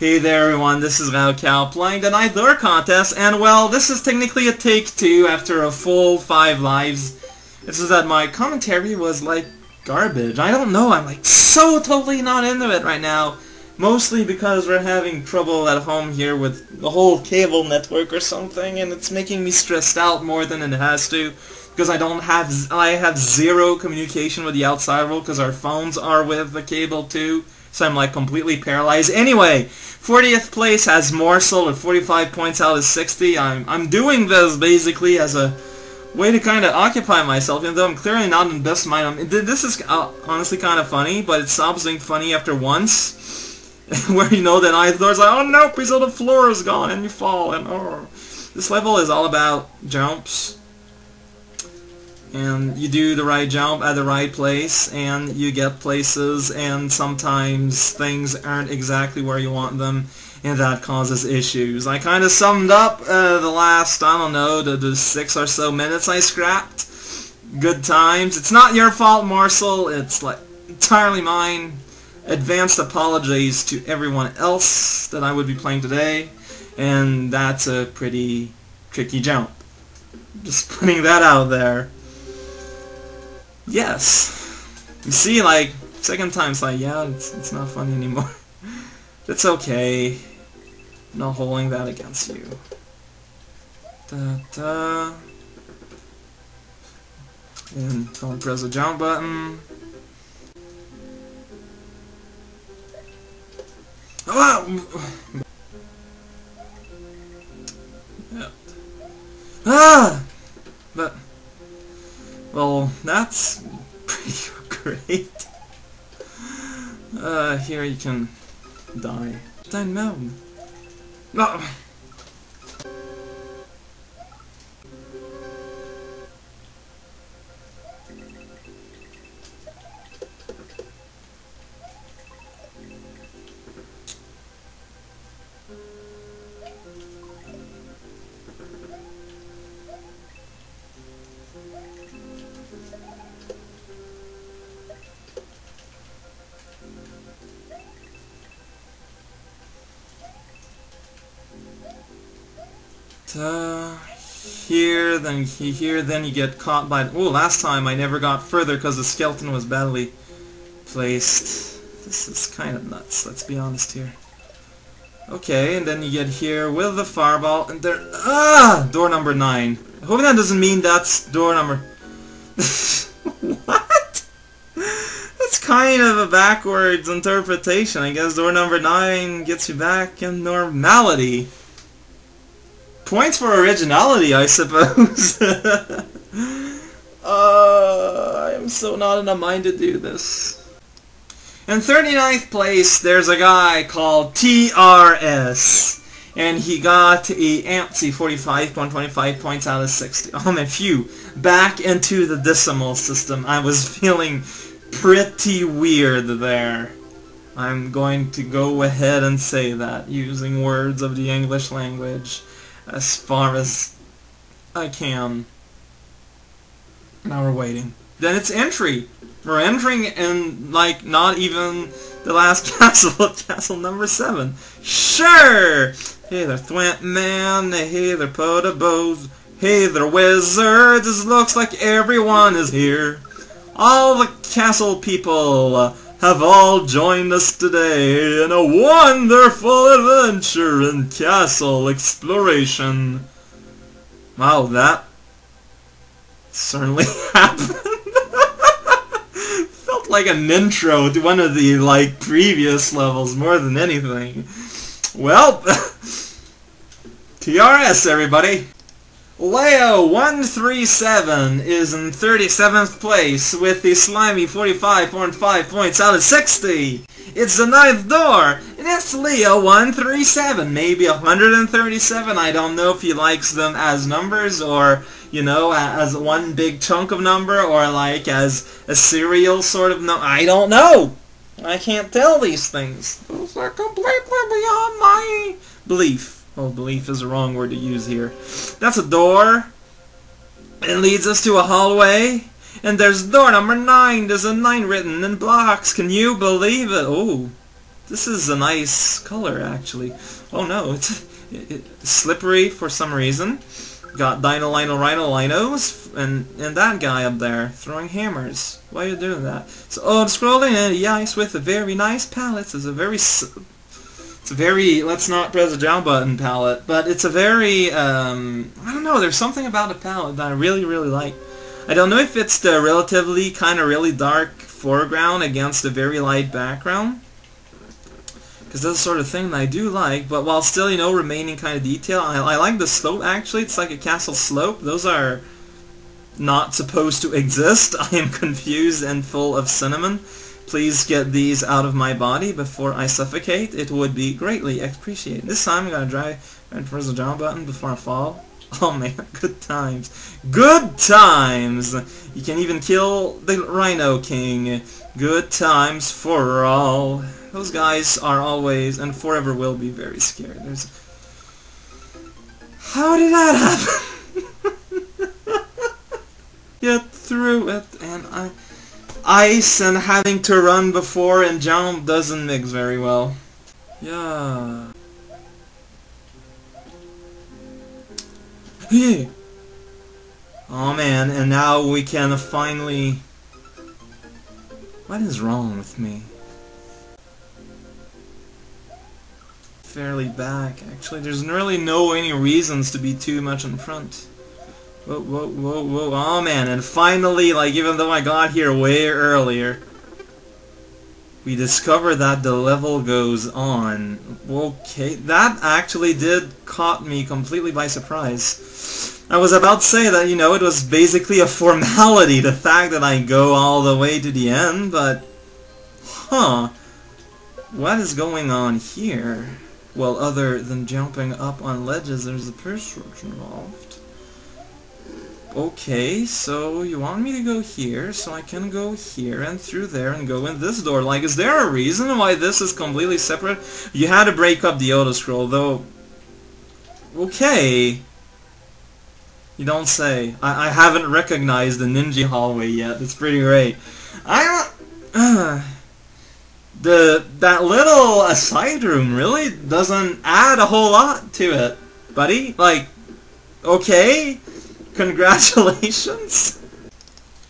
Hey there everyone, this is Raocow playing the Night Door contest, and well, this is technically a take 2 after a full 5 lives. It's just that my commentary was like garbage. I don't know, I'm like so totally not into it right now. Mostly because we're having trouble at home here with the whole cable network or something, and it's making me stressed out more than it has to. Because I have zero communication with the outside world because our phones are with the cable too. So I'm like completely paralyzed. Anyway, 40th place has Morsel with 45 points out of 60. I'm doing this basically as a way to kind of occupy myself, even though I'm clearly not in best mind. This is honestly kind of funny, but it stops being funny after once, where you know that Night Door's like, oh no, please, the floor is gone, and you fall, and oh. This level is all about jumps. And you do the right jump at the right place, and you get places, and sometimes things aren't exactly where you want them, and that causes issues. I kind of summed up the last, I don't know, the 6 or so minutes I scrapped. Good times. It's not your fault, Morsel. It's like entirely mine. Advanced apologies to everyone else that I would be playing today, and that's a pretty tricky jump. Just putting that out there. Yes. You see, like, second time's like, yeah, it's not funny anymore. It's okay. I'm not holding that against you. Da-da. And don't press the jump button. Oh! Yeah. Ah! But... well, that's pretty great. Here you can die. Dein Melden. No. Here, then you get caught by... oh, last time I never got further because the skeleton was badly placed. This is kind of nuts, let's be honest here. Okay, and then you get here with the fireball, and there... ah! Door number 9. I hope that doesn't mean that's door number... what? That's kind of a backwards interpretation. I guess door number 9 gets you back in normality. Points for originality, I suppose. I'm so not in a mind to do this. In 39th place, there's a guy called TRS. And he got a antsy 45.25 points out of 60. Oh man, phew. Back into the decimal system. I was feeling pretty weird there. I'm going to go ahead and say that, using words of the English language as far as I can. Now we're waiting. Then it's entry. We're entering in, like, not even the last castle, castle number 7. Sure! Hey there, Thwant Man. Hey there, Podobos. Hey there, Wizards. It looks like everyone is here. All the castle people have all joined us today in a wonderful adventure in castle exploration. Wow, that certainly happened. Felt like an intro to one of the, like, previous levels more than anything. Well, TRS everybody. Leo 137 is in 37th place with the slimy 45.5 points out of 60. It's the 9th door, and it's Leo 137, maybe 137. I don't know if he likes them as numbers, or, you know, as one big chunk of number, or like as a serial sort of number. I don't know. I can't tell these things. Those are completely beyond my belief. Oh, belief is the wrong word to use here. That's a door. It leads us to a hallway. And there's door number 9. There's a 9 written in blocks. Can you believe it? Oh. This is a nice color, actually. Oh no, it's slippery for some reason. Got Rhinos, and that guy up there throwing hammers. Why are you doing that? So, I'm scrolling in the ice with a very nice palette. It's a very, let's not press the down button palette, but it's a very, I don't know, there's something about the palette that I really, really like. I don't know if it's the relatively kind of really dark foreground against a very light background, because that's the sort of thing that I do like, but while still, you know, remaining kind of detail. I like the slope, actually. It's like a castle slope. Those are not supposed to exist. I am confused and full of cinnamon. Please get these out of my body before I suffocate. It would be greatly appreciated. This time I'm going to try and press the jump button before I fall. Oh man, good times. Good times! You can even kill the Rhino King. Good times for all. Those guys are always and forever will be very scared. How did that happen? Get through it, and ice and having to run before and jump doesn't mix very well. Yeah. Hey. Oh man, and now we can finally... What is wrong with me? Fairly back, actually. There's really any reasons to be too much in front. Whoa, whoa, whoa, whoa. Oh man, and finally, like, even though I got here way earlier, we discover that the level goes on. Okay, that actually did caught me completely by surprise. I was about to say that, you know, it was basically a formality, the fact that I go all the way to the end, but... Huh. What is going on here? Well, other than jumping up on ledges, there's a perstructure involved. Okay, so you want me to go here, so I can go here and through there and go in this door. Like, is there a reason why this is completely separate? You had to break up the auto-scroll, though... Okay. You don't say. I haven't recognized the ninja hallway yet. It's pretty great. That little side room really doesn't add a whole lot to it, buddy. Like, okay, congratulations.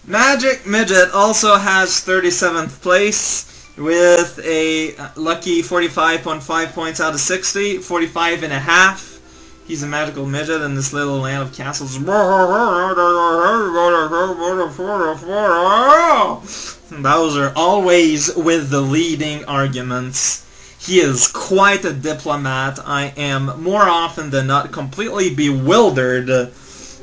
Magic Midget also has 37th place with a lucky 45.5 points out of 60, 45.5. He's a magical midget in this little land of castles. Those are always with the leading arguments. He is quite a diplomat. I am more often than not completely bewildered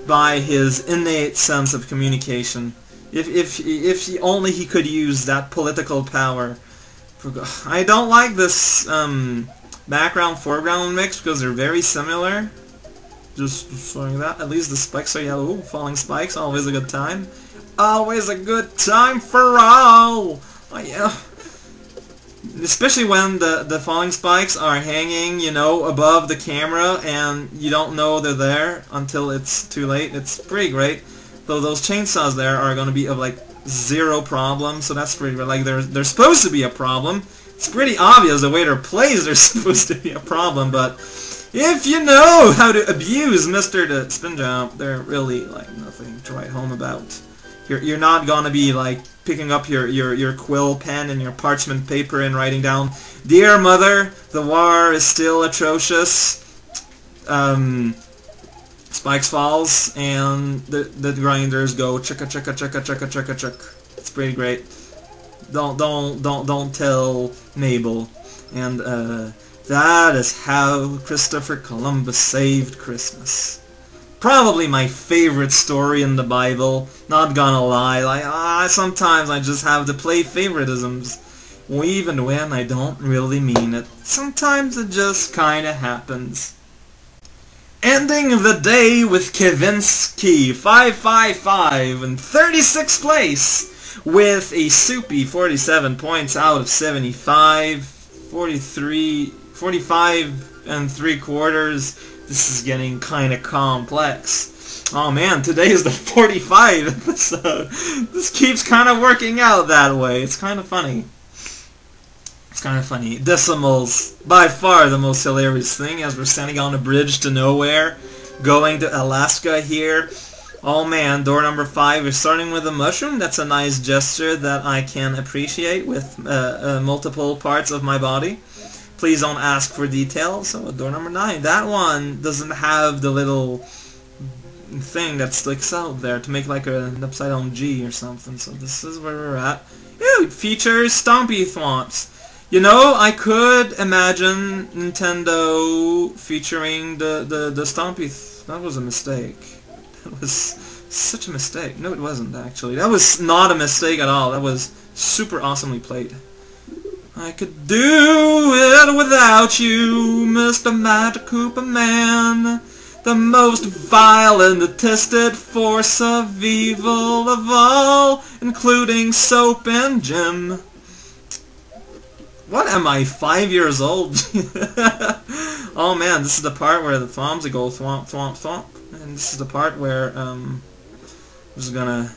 by his innate sense of communication. If only he could use that political power. I don't like this background-foreground mix because they're very similar. Just showing that. At least the spikes are yellow. Ooh, falling spikes, always a good time. Always a good time for all! Oh yeah. Especially when the falling spikes are hanging, you know, above the camera and you don't know they're there until it's too late. It's pretty great. Though those chainsaws there are going to be of like zero problem, so that's pretty great. Like they're supposed to be a problem. It's pretty obvious the way they're placed, they're supposed to be a problem, but if you know how to abuse Mr. the Spin Jump, they're really like nothing to write home about. You're not gonna be like picking up your quill pen and your parchment paper and writing down, "Dear Mother, the war is still atrocious. Spikes falls and the grinders go chicka chicka chicka chicka chicka chick." It's pretty great. Don't tell Mabel. And that is how Christopher Columbus saved Christmas. Probably my favorite story in the Bible. Not gonna lie. Like sometimes I just have to play favoritisms, even when I don't really mean it. Sometimes it just kinda happens. Ending the day with Kavinsky, 555 in 36th place. With a soupy 47 points out of 75, 45 and 3/4. This is getting kind of complex. Oh man, today is the 45 episode. This keeps kind of working out that way. It's kind of funny. It's kind of funny. Decimals, by far the most hilarious thing, as we're standing on a bridge to nowhere, going to Alaska here. Oh man, door number 5 is starting with a mushroom. That's a nice gesture that I can appreciate with multiple parts of my body. Please don't ask for details. So door number 9, that one doesn't have the little thing that sticks out there to make like an upside down G or something. So this is where we're at. Ew, it features Stompy Thwomps. You know, I could imagine Nintendo featuring the Stompy. That was a mistake. That was such a mistake. No, it wasn't actually. That was not a mistake at all. That was super awesomely played. I could do it without you, Mr. Magic Koopa Man. The most vile and detested force of evil of all, including Soap and Jim. What am I, 5 years old? Oh man, this is the part where the Thwomps go thwomp, thwomp, thwomp. And this is the part where, I'm just gonna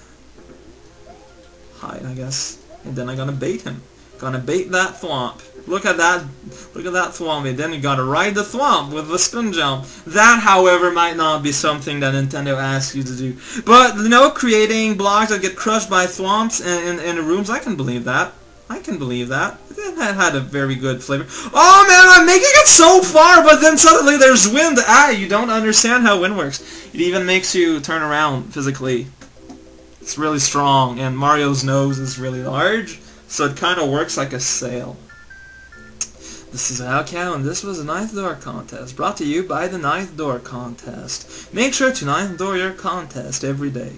hide, I guess. And then I'm gonna bait him. Gonna bait that Thwomp. Look at that Thwomp. And then you gotta ride the Thwomp with the spin jump. That, however, might not be something that Nintendo asks you to do. But, you know, creating blocks that get crushed by Thwomps in the rooms, I can believe that. I can believe that. That had a very good flavor. Oh man, I'm making it so far, but then suddenly there's wind. Ah, you don't understand how wind works. It even makes you turn around physically. It's really strong, and Mario's nose is really large, so it kind of works like a sail. This is Alcow, and this was the 9th Door Contest, brought to you by the 9th Door Contest. Make sure to 9th Door your contest every day.